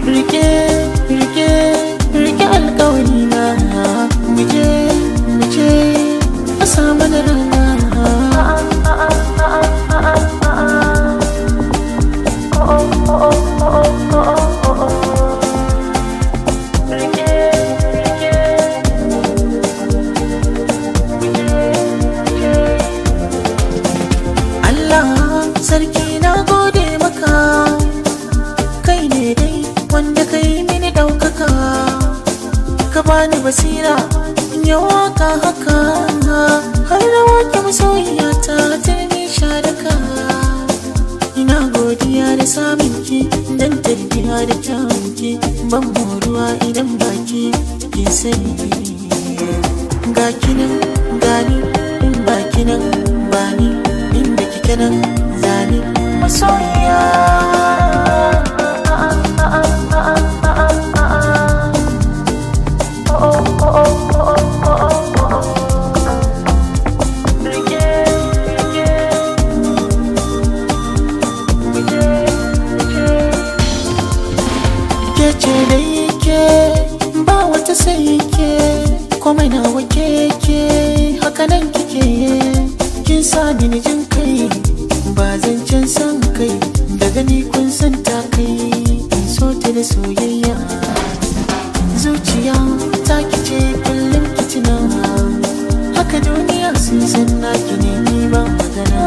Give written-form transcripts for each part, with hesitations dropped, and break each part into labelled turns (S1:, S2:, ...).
S1: Rike, rike, rike alƙawari na, muje, muje, a samu da rana. Sarki na gode maka, kai ne dai wanda ka yi mini ɗaukaka, ka bani basira in yi waka haka, har da wake masoyiya ta turmi sharaka. Ina godiya da samunki don tarbiya da kyawunki, ban moruwa idan baki ke sani. Ga kinan gani in baki nan bani, inda kike nan zani masoyiya. Kece da yake ba wata sai ke, komai nawa keke haka nan kike, kin sa ni jin kai ba zancen san kai, da gani kun san ta kai in so ta da soyayya. Zuciya ta kice kullum kitina, haka duniya sun san naki ne ni ba magana.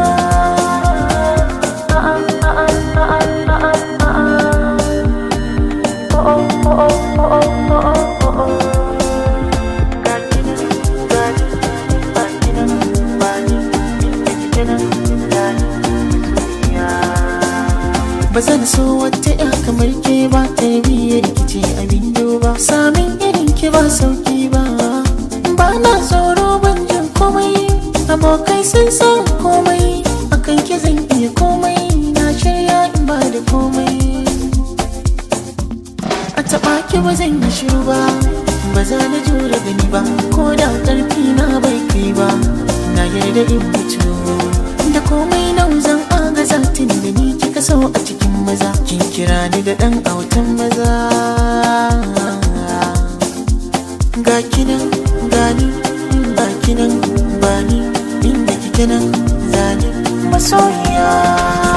S1: Ba zan so wata ya kamar ke ba, tarbiyyar rikice abin duba, samin irin ki ba sauki ba. Ba na tsoro ban jin komai, abokai sun san komai, akan ki zan iya komai, na shirya in ba da komai. A taɓa ki ba zan yi shiru ba, ba za na jure gani ba, ko da ƙarfi na bai kai ba, na yarda in mutu da komai nau zan agaza, tun da ni kika so a cikin maza, kin kira ni da ɗan autan maza. Ga kinan gani ba kinan bani, inda kike nan zani masoyiya.